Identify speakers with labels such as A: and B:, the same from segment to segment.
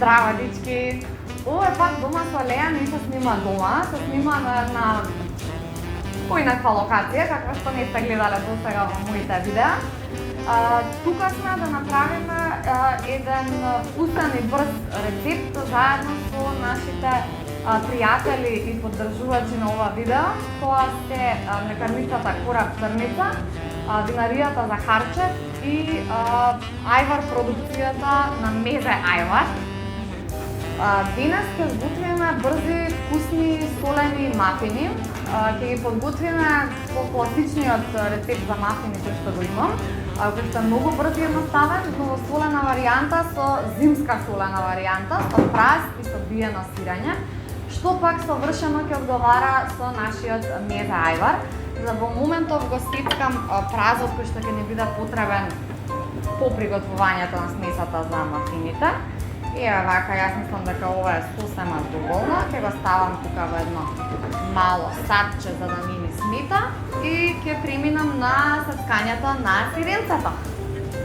A: Здраво, дечки! Ова е пак дома со Леја, не се снима дома, се снима на една поинаква локација, каква што не сте гледале досега во моите видеа. Тука сме да направиме еден вкусен и брз рецепт заедно со нашите пријатели и поддржувачи на ова видео. Тоа се млекарницата Кораб Црница, винаријата Захарчев и Ајвар продукцијата на Мезе Ајвар. Денес ќе сготвиме брзи, вкусни, солени мафини. Ќе ги подготвиме по класичниот рецепт за мафини кој што го имам, кој што е многу брз и едноставен, но во солена варијанта со зимска солена варијанта, со праз и со биено сирење, што пак совршено ќе одговара со нашиот Мезе Ајвар. За во моментов го сепкам празот кој што ќе ни биде потребен по приготвувањето на смесата за мафините. И еве вака, јас мислам дека ова е сосема доволно. Ќе го ставам тука во едно мало садче за да не ми смета и ќе преминам на сецкањето на сиренцето.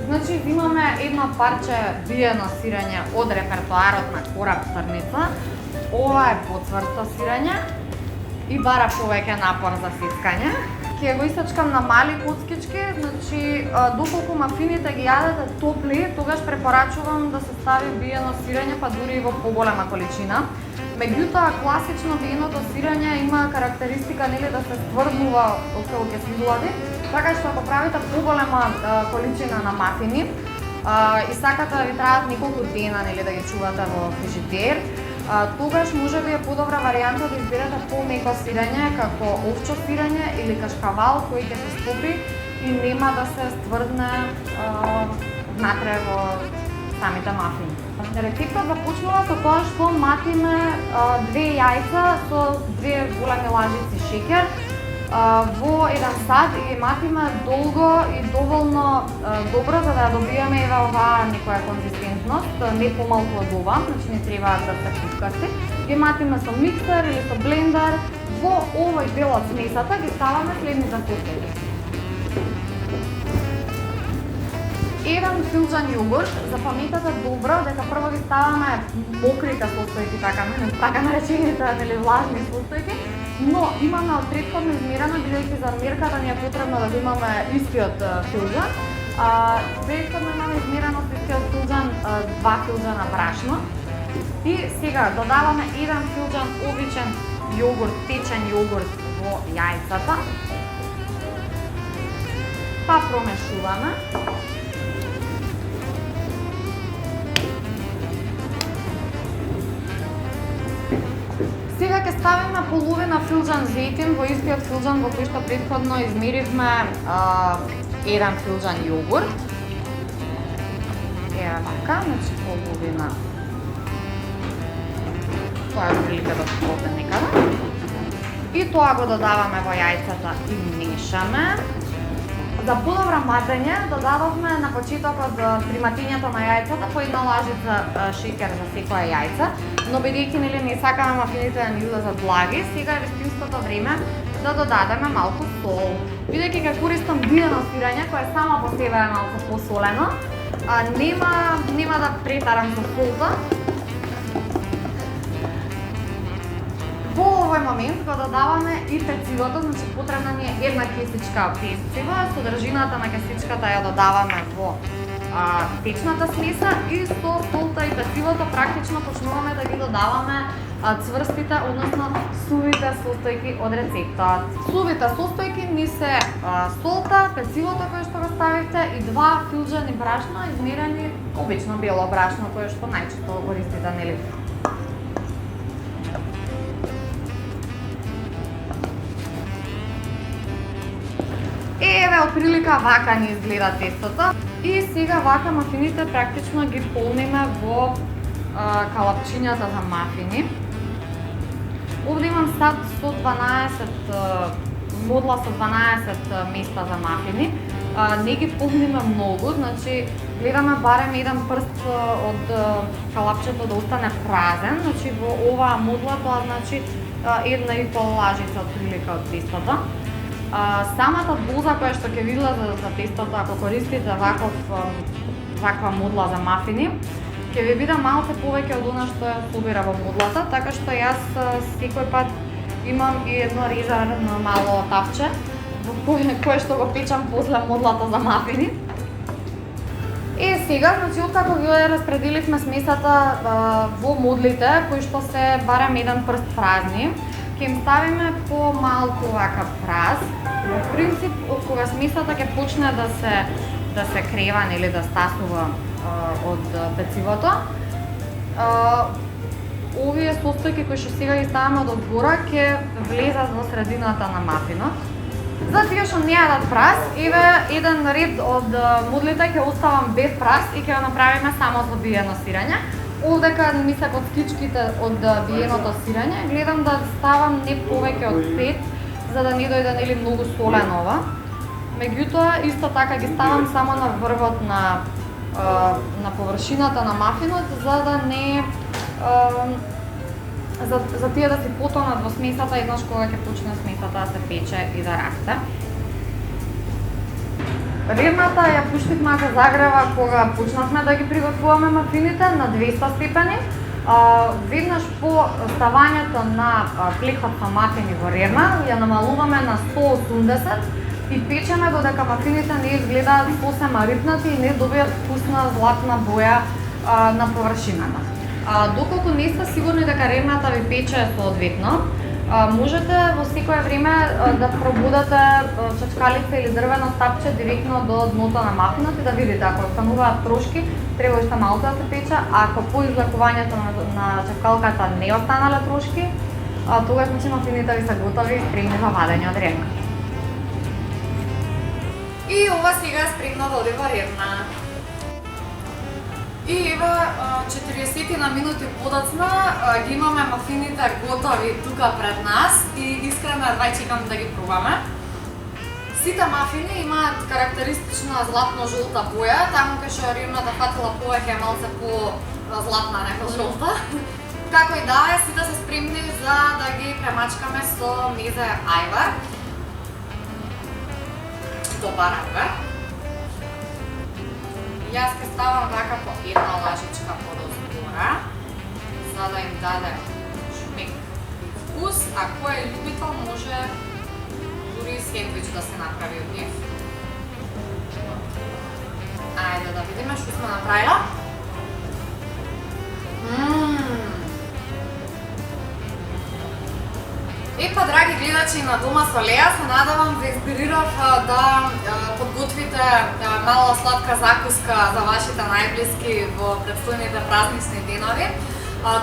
A: Значи, имаме едно парче биено сирење од репертоарот на Кораб Црница. Ова е поцврсто сирење и бара повеќе напор за сецкање. Ќе го исечкам на мали коцкички, значи доколку мафините ги јадете топли, тогаш препорачувам да се стави биено сирење, па дури и во поголема количина. Меѓутоа, класично биеното сирење има карактеристика нели да се стврднува откако ќе се излади, така што ако правите поголема количина на мафини и сакате да ви траат неколку дена нели да ги чувате во фрижидер, тогаш можеби е подобра варијанта да изберете помеко сирење, како овчо сирење или кашкавал кој ќе се стопи и нема да се стврдне внатре во самите мафини. Рецептот започнува со тоа што матиме 2 јајца со 2 големи лажици шеќер во еден сад и матиме долго и доволно добро за да ја добиеме еве оваа некоја конзистентност, не помалку од ова, значи не требаат да се пускасти. Ги матиме со миксер или со блендер. Во овој дел од смесата ги ставаме следните состојки. Еден филџан јогурт, запамтете добро дека прво ги ставаме мокрите состојки, така наречените нели влажни состојки, но имаме од претходно измерено, бидејќи за мерката ни е потребно да го имаме истиот филџан. Претходно имаме измерено со истиот филџан 2 филџана брашно. И сега додаваме 1 филџан обичен јогурт, течен јогурт во јајцата. Па промешуваме. Сега ќе ставиме половина филџан зејтин во истиот филџан во кој што претходно измеривме 1 филџан јогурт. Ева вака, значи половина. Тоа е прилика да се овде некаде. И тоа го додаваме во јајцата и мешаме. За подобро матење додадовме на почетокот при матењето на јајцата по една лажица шеќер за секоја јајца, но бидејќи нели не сакаме мафините да ни излезат влаги, сега е вистинското време да додадеме малку сол. Бидејќи ќе користам биено сирење кое само по себе е малку посолено, нема да претарам со солта. Во овој момент го додаваме и пецивото, значи потребна ни е една кесичка пecivo, содржината на кесичката ја додаваме во течната смеса и со солта и пецивото практично почнуваме да ги додаваме цврстите, односно сувите состојки од рецептот. Сувите состојки ни се солта, пецивото кое што го ставивте и 2 филџани брашно, измерени обично бело брашно кое што најчесто го користите, нели? Еве, отприлика вака ни изгледа тестото. И сега вака мафините практично ги полниме во калапчињата за мафини. Овде имам сад со 12 модла со 12 места за мафини. Не ги полниме многу, значи гледаме барем еден прст од калапчето да остане празен. Значи во оваа модла тоа значи 1,5 лажица отприлика од тестото. Самата доза која што ќе ви излезе за тестото ако користите ваква модла за мафини ќе ви биде малце повеќе од она што ја собира во мудлата, така што јас секој пат имам и едно резервно мало тапче во кое што го печам после мудлата за мафини. И сега, значи, откако ги распределивме смесата во мудлите, кои што се барем еден прст празни, ќе им ставиме по малку вака праз. Во принцип, кога смесата ќе почне да се креван или да стасува од пецивото, овие состојки кои што сега ги ставаме од одбора ќе влезат во средината на мафинот. За тие што не јадат праз, еве еден ред од мудлите ќе оставам без праз и ќе го направиме само за биено сирење. Овдека ми се коцкичките од биеното сирење, гледам да ставам не повеќе од 5, за да не дојде нели многу солен ова. Меѓутоа, исто така ги ставам само на врвот на површината на мафинот, за да не за тие да се потонат во смесата еднаш кога ќе почне смесата да се пече и да расте. Ревната ја пуштивме да загрева кога почнавме да ги приготвуваме мафините на 200 степени. Веднаш по ставањето на плехот со мафини во ревна, ја намалуваме на 180 и печеме додека мафините не изгледаат сосема рипнати и не добијат вкусна златна боја на површината. Доколку не сте сигурни дека ревната ви пече соодветно, можете во секое време да пробудате чачкалица или дрвено стапче директно до дното на мафинот и да видите ако остануваат трошки, треба уште малку да се пече, а ако по извлекувањето на чачкалката не останале трошки, тогаш значи мафините ви се готови и спремни за вадење од ревна. И ова сега е спремно да оди во ревна. И еве 40 на минути подоцна ги имаме мафините готови тука пред нас и искрено едва чекам да ги пробаме. Сите мафини имаат карактеристична златно-жолта боја, таму кај што ревната фатила повеќе е малце по-златна него жолта. Како и да е, сите се спремни за да ги премачкаме со мезе ајвар. Добар ајвар. Јас ќе ставам вака по една лажичка подозгора, за да им даде шмек и вкус, а кој е љубител може дури сендвич да се направи од нив. Ајде да видиме што сме направила. Епа, драги гледачи на Дома со Леја, се надевам да инспирирав да подготвите мала сладка закуска за вашите најблиски во предстојните празнични денови.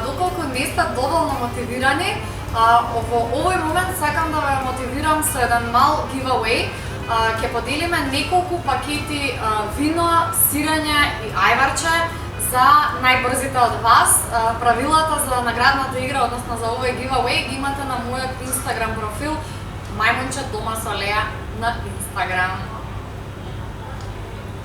A: Доколку не сте доволно мотивирани, во овој момент сакам да ве мотивирам со еден мал giveaway. Ќе поделиме неколку пакети вино, сирење и ајварче за најбрзите од вас. Правилата за наградната игра, односно за овој giveaway, ги имате на мојот Instagram профил Мајмунче Дома со Леја на Instagram.